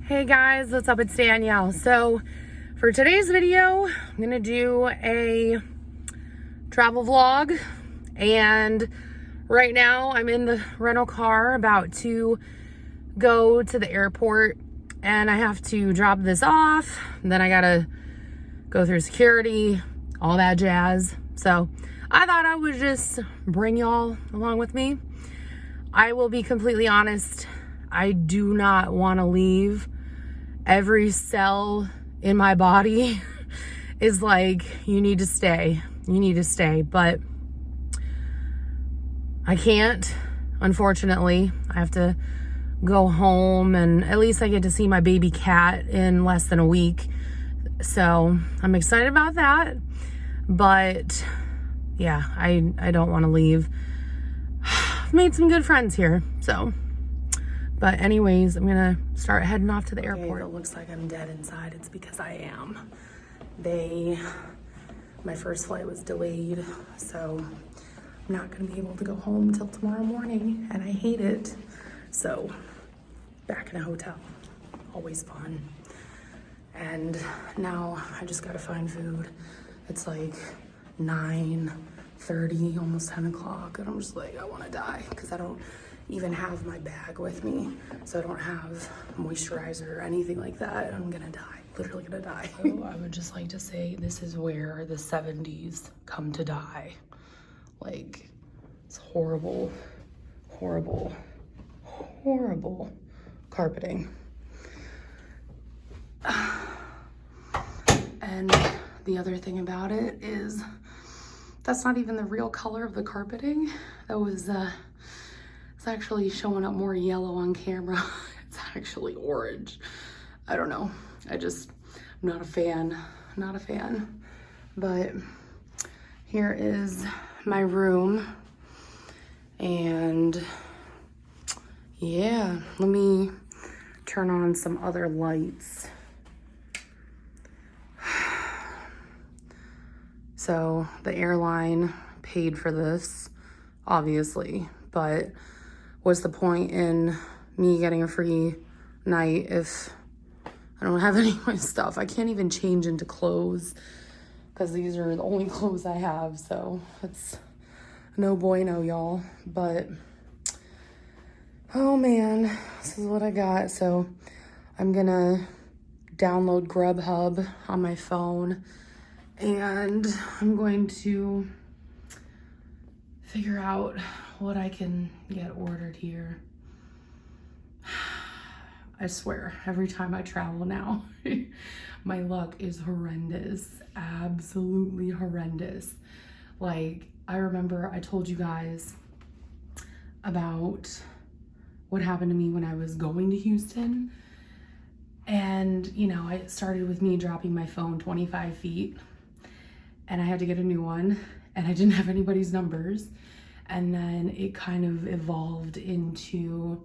Hey guys, what's up? It's Danielle. So for today's video, I'm gonna do a travel vlog, and right now I'm in the rental car about to go to the airport, and I have to drop this off, and then I gotta go through security, all that jazz. So I thought I would just bring y'all along with me. I will be completely honest, I do not want to leave. Every cell in my body is like, you need to stay, but I can't, unfortunately. I have to go home, and at least I get to see my baby cat in less than a week. So I'm excited about that, but yeah, I don't want to leave. I've made some good friends here, so. But anyways, I'm gonna start heading off to the airport. If it looks like I'm dead inside, it's because I am. My first flight was delayed, so I'm not gonna be able to go home till tomorrow morning, and I hate it. So, back in a hotel, always fun. And now I just gotta find food. It's like 9:30, almost 10 o'clock, and I'm just like, I wanna die, because I don't even have my bag with me, so I don't have moisturizer or anything like that. I'm gonna die, literally gonna die. So I would just like to say, this is where the 70s come to die. Like, it's horrible, horrible, horrible carpeting. And the other thing about it is, that's not even the real color of the carpeting. That was, it's actually showing up more yellow on camera. It's actually orange. I don't know. I'm not a fan, not a fan. But here is my room. And yeah, let me turn on some other lights. So the airline paid for this, obviously, but what's the point in me getting a free night if I don't have any of my stuff? I can't even change into clothes because these are the only clothes I have, so it's no bueno, y'all. But oh man, this is what I got. So I'm gonna download GrubHub on my phone, and I'm going to figure out what I can get ordered here. I swear, every time I travel now, my luck is horrendous, absolutely horrendous. Like, I remember I told you guys about what happened to me when I was going to Houston. And, you know, it started with me dropping my phone 25 feet, and I had to get a new one, and I didn't have anybody's numbers. And then it kind of evolved into,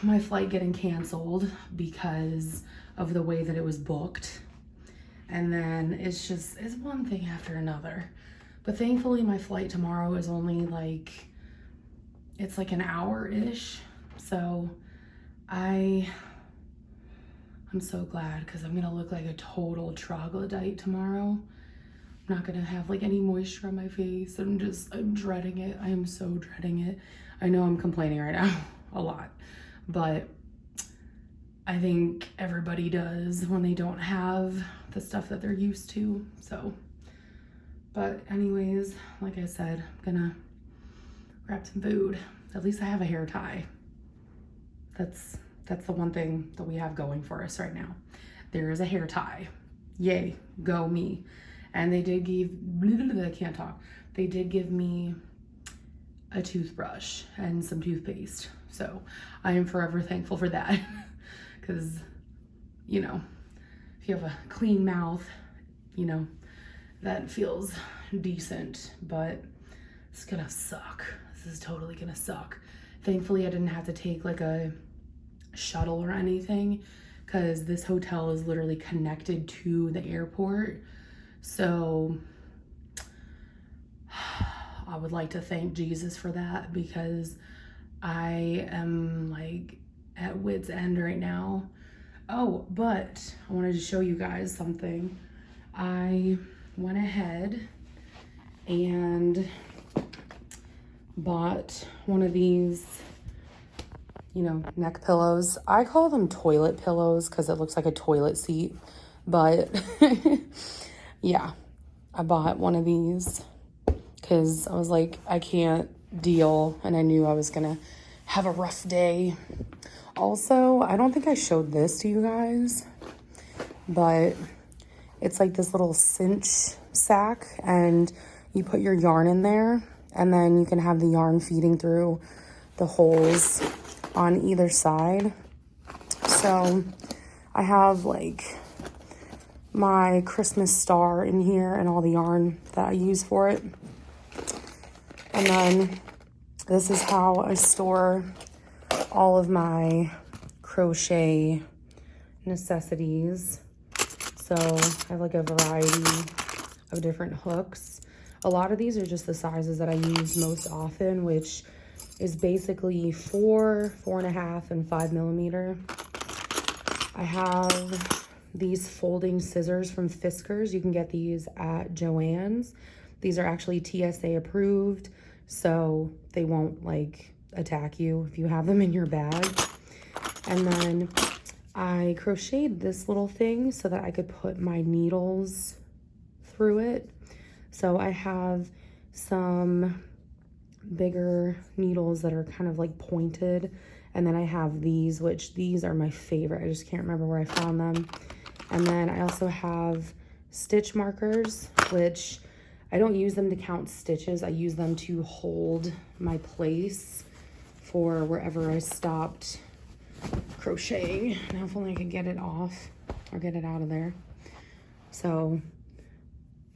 my flight getting canceled because of the way that it was booked. And then it's one thing after another. But thankfully my flight tomorrow is only like, it's like an hour-ish. So I'm so glad, because I'm gonna look like a total troglodyte tomorrow. I'm not gonna have like any moisture on my face. I'm dreading it. I am so dreading it. I know I'm complaining right now a lot, but I think everybody does when they don't have the stuff that they're used to. So, but anyways, like I said, I'm gonna grab some food. At least I have a hair tie. That's the one thing that we have going for us right now. There is a hair tie. Yay, go me. And they did give, I can't talk. They did give me a toothbrush and some toothpaste. So I am forever thankful for that. Because, you know, if you have a clean mouth, you know, that feels decent, but it's gonna suck. This is totally gonna suck. Thankfully, I didn't have to take like a shuttle or anything, because this hotel is literally connected to the airport. So I would like to thank Jesus for that, because I am like at wit's end right now. Oh, but I wanted to show you guys something. I went ahead and bought one of these, you know, neck pillows. I call them toilet pillows because it looks like a toilet seat, but yeah, I bought one of these because I was like, I can't deal, and I knew I was gonna have a rough day. Also, I don't think I showed this to you guys, but it's like this little cinch sack, and you put your yarn in there, and then you can have the yarn feeding through the holes on either side. So I have like my Christmas star in here and all the yarn that I use for it. And then this is how I store all of my crochet necessities. So I have like a variety of different hooks. A lot of these are just the sizes that I use most often, which is basically 4, 4.5, and 5 millimeter. I have these folding scissors from Fiskars. You can get these at Joann's. These are actually TSA approved, so they won't like attack you if you have them in your bag. And then I crocheted this little thing so that I could put my needles through it. So I have some bigger needles that are kind of like pointed, and then I have these, which these are my favorite. I just can't remember where I found them. And then I also have stitch markers, which I don't use them to count stitches. I use them to hold my place for wherever I stopped crocheting. Now if only I could get it off or get it out of there. So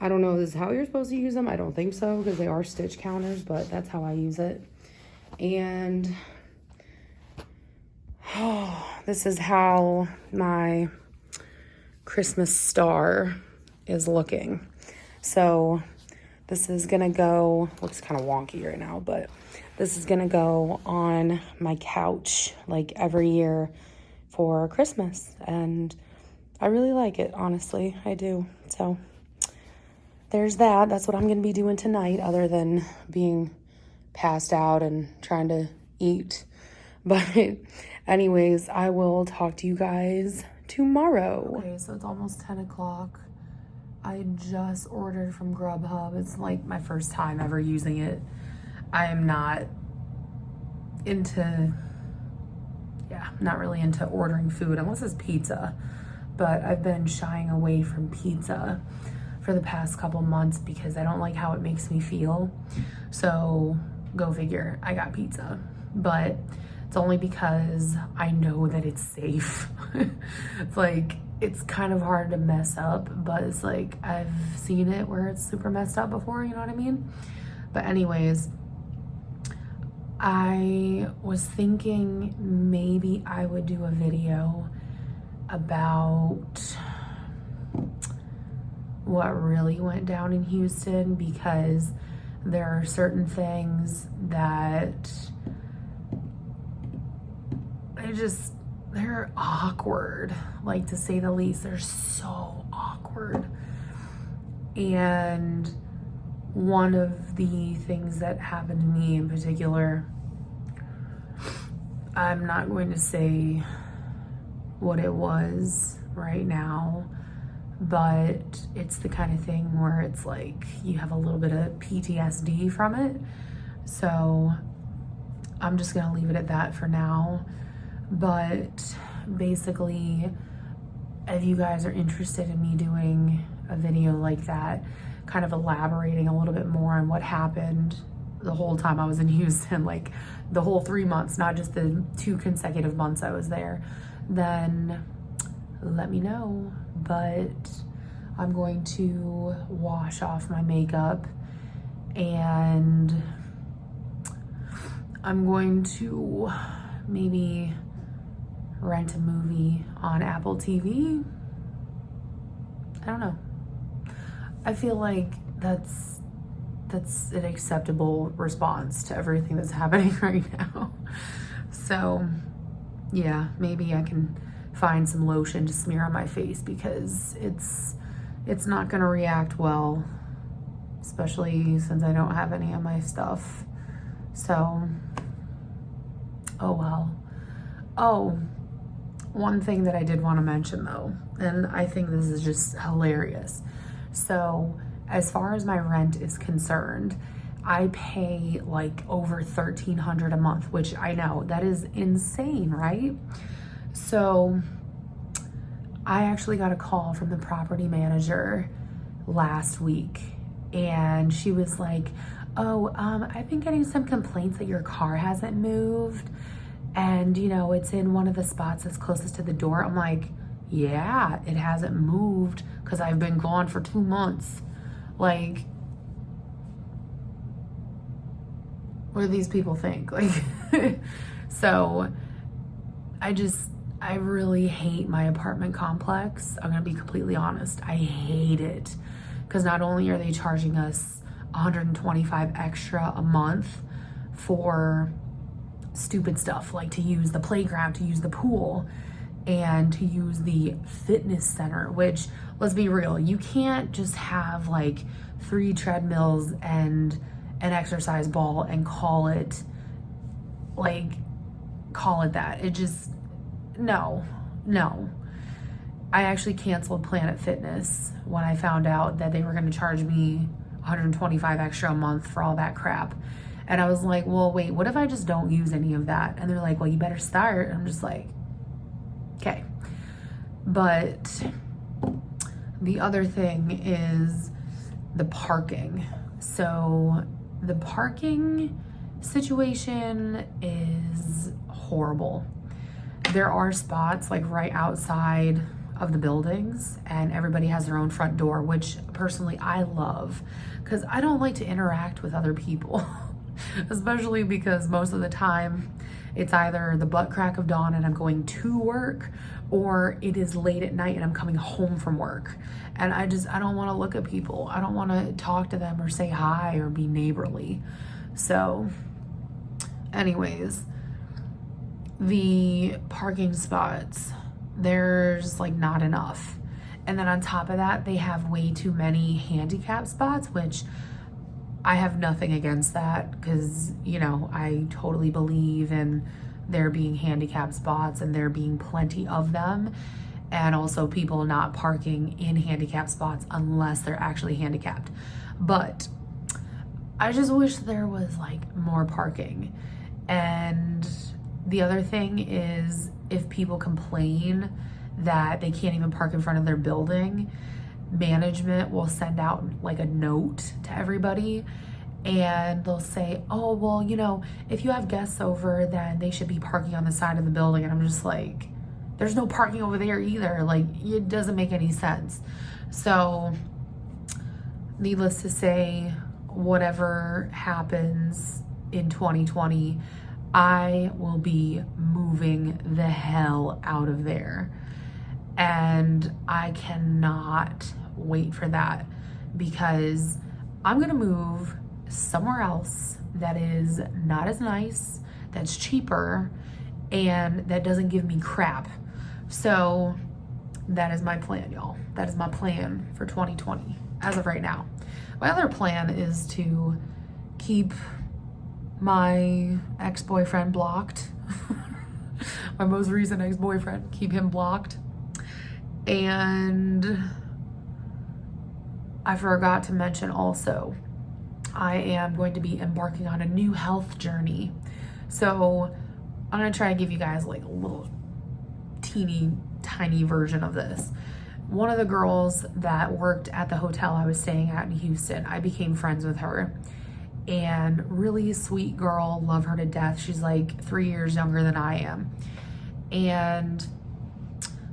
I don't know if this is how you're supposed to use them. I don't think so, because they are stitch counters, but that's how I use it. And this is how my Christmas star is looking. So this is gonna go, looks kind of wonky right now, but this is gonna go on my couch like every year for Christmas. And I really like it, honestly, I do. So there's that. That's what I'm gonna be doing tonight, other than being passed out and trying to eat. But anyways, I will talk to you guys tomorrow. Okay, so it's almost 10 o'clock. I just ordered from GrubHub. It's like my first time ever using it. I am not really into ordering food unless it's pizza. But I've been shying away from pizza for the past couple months because I don't like how it makes me feel. So go figure, I got pizza. But it's only because I know that it's safe. It's like, it's kind of hard to mess up, but it's like, I've seen it where it's super messed up before, you know what I mean? But anyways, I was thinking maybe I would do a video about what really went down in Houston, because there are certain things that they're awkward, like, to say the least. They're so awkward. And one of the things that happened to me in particular, I'm not going to say what it was right now, but it's the kind of thing where it's like you have a little bit of PTSD from it. So I'm just gonna leave it at that for now. But basically, if you guys are interested in me doing a video like that, kind of elaborating a little bit more on what happened the whole time I was in Houston, like the whole 3 months, not just the 2 consecutive months I was there, then let me know. But I'm going to wash off my makeup, and I'm going to maybe rent a movie on Apple TV. I don't know. I feel like that's that's an acceptable response to everything that's happening right now. So yeah, maybe I can find some lotion to smear on my face, because it's not gonna react well, especially since I don't have any of my stuff. So, oh well. Oh, one thing that I did want to mention though, and I think this is just hilarious. So, as far as my rent is concerned, I pay like over $1,300 a month, which I know that is insane, right? So I actually got a call from the property manager last week, and she was like, oh, I've been getting some complaints that your car hasn't moved, and you know, it's in one of the spots that's closest to the door. I'm like, yeah, it hasn't moved because I've been gone for 2 months. Like, what do these people think? Like, so I really hate my apartment complex. I'm gonna be completely honest. I hate it, because not only are they charging us $125 extra a month for stupid stuff, like to use the playground, to use the pool, and to use the fitness center, which, let's be real, you can't just have like 3 treadmills and an exercise ball and call it that. It just, no. I actually canceled Planet Fitness when I found out that they were going to charge me $125 extra a month for all that crap. And I was like, well, wait, what if I just don't use any of that? And they're like, well, you better start. I'm just like, okay. But the other thing is the parking. So the parking situation is horrible. There are spots like right outside of the buildings, and everybody has their own front door, which personally I love, because I don't like to interact with other people, especially because most of the time it's either the butt crack of dawn and I'm going to work, or it is late at night and I'm coming home from work. And I don't want to look at people. I don't want to talk to them or say hi or be neighborly. So anyways, the parking spots, there's like not enough. And then on top of that, they have way too many handicap spots, which I have nothing against that, because, you know, I totally believe in there being handicap spots and there being plenty of them, and also people not parking in handicap spots unless they're actually handicapped. But I just wish there was like more parking. And the other thing is, if people complain that they can't even park in front of their building, management will send out like a note to everybody, and they'll say, oh, well, you know, if you have guests over, then they should be parking on the side of the building. And I'm just like, there's no parking over there either. Like, it doesn't make any sense. So needless to say, whatever happens in 2020, I will be moving the hell out of there. And I cannot wait for that, because I'm gonna move somewhere else that is not as nice, that's cheaper, and that doesn't give me crap. So that is my plan, y'all. That is my plan for 2020 as of right now. My other plan is to keep my ex-boyfriend blocked. My most recent ex-boyfriend, keep him blocked. And I forgot to mention also, I am going to be embarking on a new health journey. So I'm gonna try to give you guys like a little teeny tiny version of this. One of the girls that worked at the hotel I was staying at in Houston, I became friends with her. And really sweet girl, love her to death. She's like 3 years younger than I am. And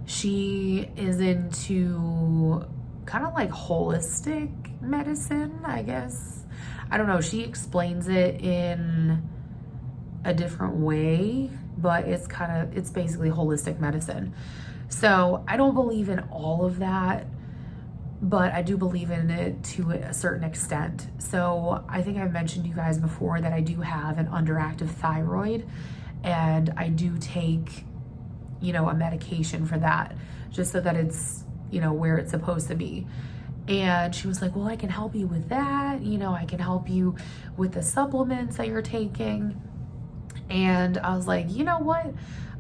she is into kind of like holistic medicine, I guess. I don't know, she explains it in a different way, but it's basically holistic medicine. So I don't believe in all of that, but I do believe in it to a certain extent. So I think I've mentioned to you guys before that I do have an underactive thyroid, and I do take, you know, a medication for that, just so that it's, you know, where it's supposed to be. And she was like, well, I can help you with that. You know, I can help you with the supplements that you're taking. And I was like, you know what?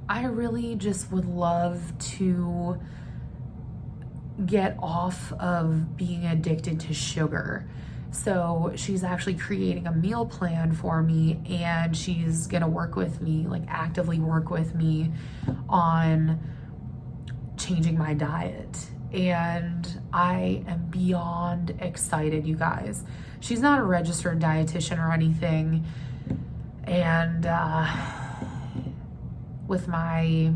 I really just would love to get off of being addicted to sugar. So she's actually creating a meal plan for me, and she's gonna work with me, like actively work with me on changing my diet. And I am beyond excited, you guys. She's not a registered dietitian or anything. And with my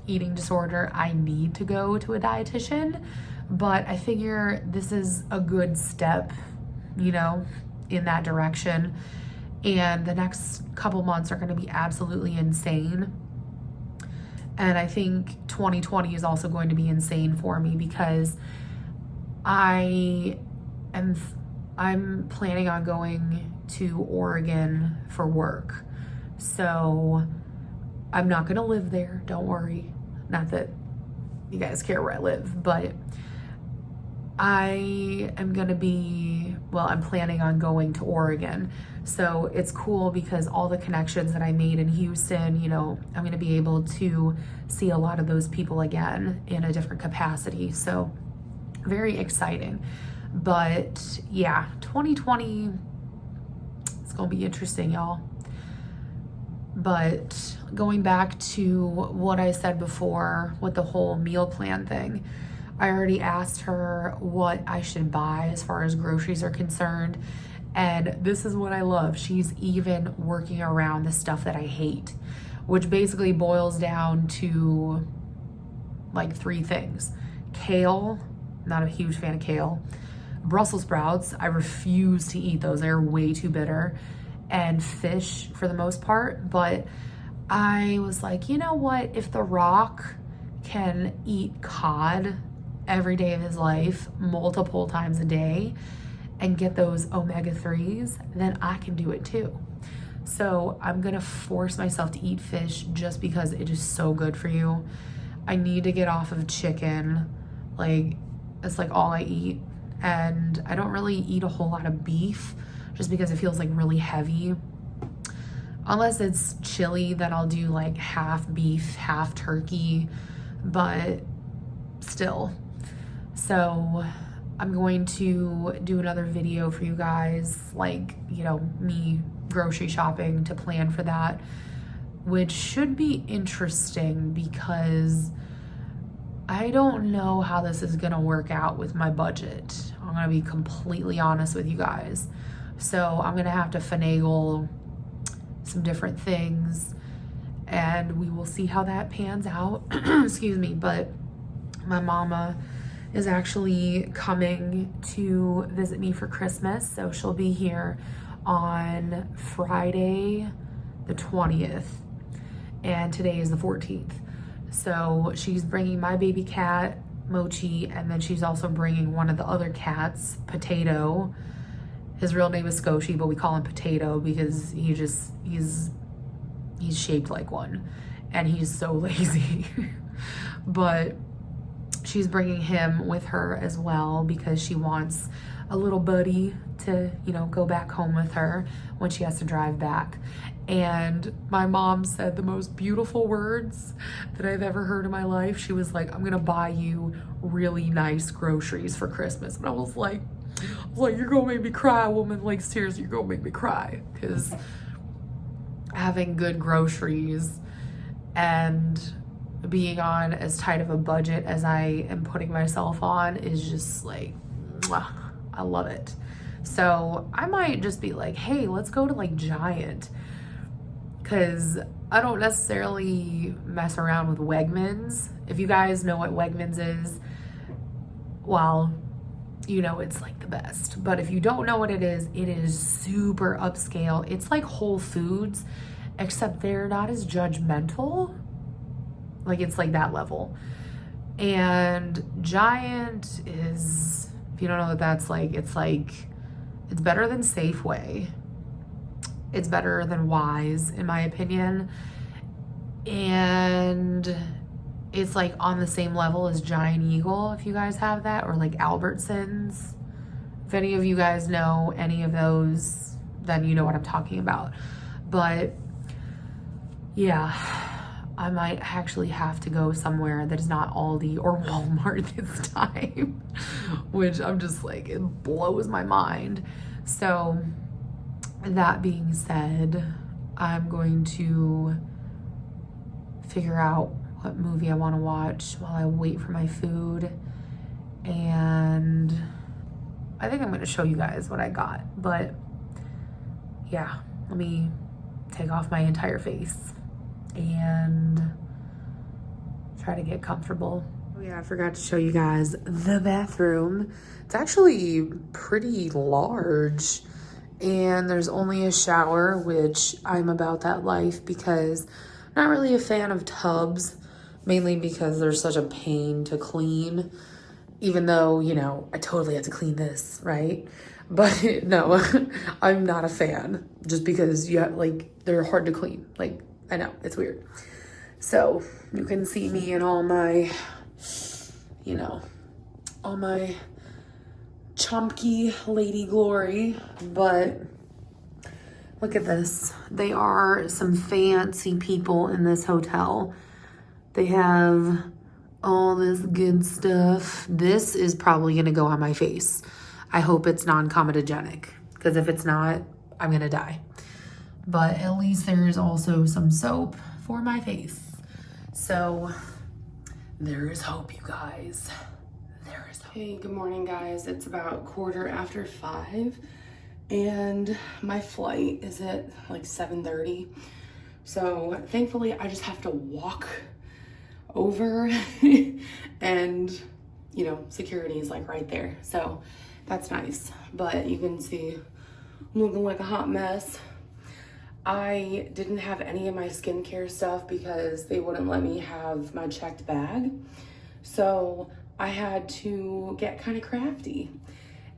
eating disorder, I need to go to a dietitian. But I figure this is a good step, you know, in that direction. And the next couple months are going to be absolutely insane. And I think 2020 is also going to be insane for me, because I'm planning on going to Oregon for work. So I'm not going to live there, don't worry. Not that you guys care where I live, but I am going to be, well, I'm planning on going to Oregon. So it's cool because all the connections that I made in Houston, you know, I'm going to be able to see a lot of those people again in a different capacity. So very exciting. But yeah, 2020, it's going to be interesting, y'all. But going back to what I said before with the whole meal plan thing, I already asked her what I should buy as far as groceries are concerned. And this is what I love. She's even working around the stuff that I hate, which basically boils down to like 3 things. Kale, not a huge fan of kale. Brussels sprouts, I refuse to eat those. They're way too bitter. And fish for the most part. But I was like, you know what? If The Rock can eat cod every day of his life, multiple times a day, and get those omega-3s, then I can do it too. So I'm gonna force myself to eat fish just because it is so good for you. I need to get off of chicken. Like, it's like all I eat. And I don't really eat a whole lot of beef just because it feels like really heavy. Unless it's chili, then I'll do like half beef, half turkey, but still. So I'm going to do another video for you guys, like, you know, me grocery shopping to plan for that, which should be interesting because I don't know how this is gonna work out with my budget. I'm gonna be completely honest with you guys. So I'm gonna have to finagle some different things, and we will see how that pans out. Excuse me, but my mama is actually coming to visit me for Christmas, so she'll be here on Friday the 20th, and today is the 14th. So she's bringing my baby cat, Mochi, and then she's also bringing one of the other cats, Potato. His real name is Scoshi, but we call him Potato because he's shaped like one, and he's so lazy. But she's bringing him with her as well because she wants a little buddy to, you know, go back home with her when she has to drive back. And my mom said the most beautiful words that I've ever heard in my life. She was like, I'm gonna buy you really nice groceries for Christmas. And I was like, you're gonna make me cry, woman. Like, seriously, you're gonna make me cry. Because having good groceries and being on as tight of a budget as I am putting myself on is just like, mwah, I love it. So I might just be like, hey, let's go to like Giant, because I don't necessarily mess around with Wegmans. If you guys know what Wegmans is, well, you know it's like the best. But if you don't know what it is super upscale. It's like Whole Foods, except they're not as judgmental. Like, it's like that level. And Giant is, if you don't know what that's like, it's better than Safeway. It's better than Wise, in my opinion. And it's like on the same level as Giant Eagle, if you guys have that, or like Albertsons. If any of you guys know any of those, then you know what I'm talking about. But yeah, I might actually have to go somewhere that is not Aldi or Walmart this time, which I'm just like, it blows my mind. So that being said, I'm going to figure out what movie I want to watch while I wait for my food. And I think I'm going to show you guys what I got. But yeah, let me take off my entire face and try to get comfortable. Oh yeah, I forgot to show you guys the bathroom. It's actually pretty large, and there's only a shower, which I'm about that life because I'm not really a fan of tubs, mainly because they're such a pain to clean, even though, you know, I totally have to clean this, right? But no, I'm not a fan, just because they're hard to clean. Like, I know, it's weird. So you can see me in all my, you know, all my chunky lady glory. But look at this. They are some fancy people in this hotel. They have all this good stuff. This is probably gonna go on my face. I hope it's non-comedogenic, because if it's not, I'm gonna die. But at least there's also some soap for my face. So there is hope, you guys. There is hope. Hey, good morning, guys. It's about 5:15, and my flight is at like 7:30. So thankfully, I just have to walk over and, you know, security is like right there. So that's nice. But you can see I'm looking like a hot mess. I didn't have any of my skincare stuff because they wouldn't let me have my checked bag. So I had to get kind of crafty.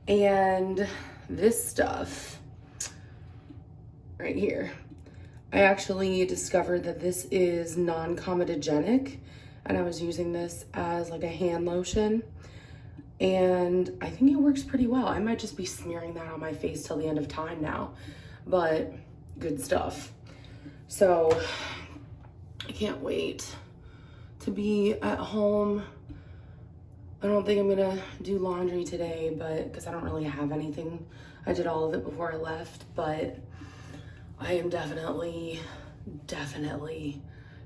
And this stuff right here, I actually discovered that this is non-comedogenic, and I was using this as like a hand lotion, and I think it works pretty well. I might just be smearing that on my face till the end of time now, but good stuff. So I can't wait to be at home. I don't think I'm gonna do laundry today, but because I don't really have anything. I did all of it before I left, but I am definitely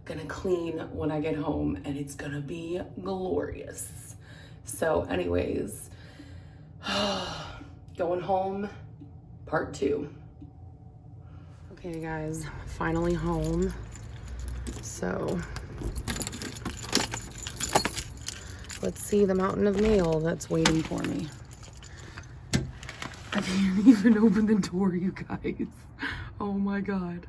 gonna clean when I get home, and it's gonna be glorious. So anyways, going home, part 2. Okay guys, finally home. So let's see the mountain of mail that's waiting for me. I can't even open the door, you guys. Oh my God.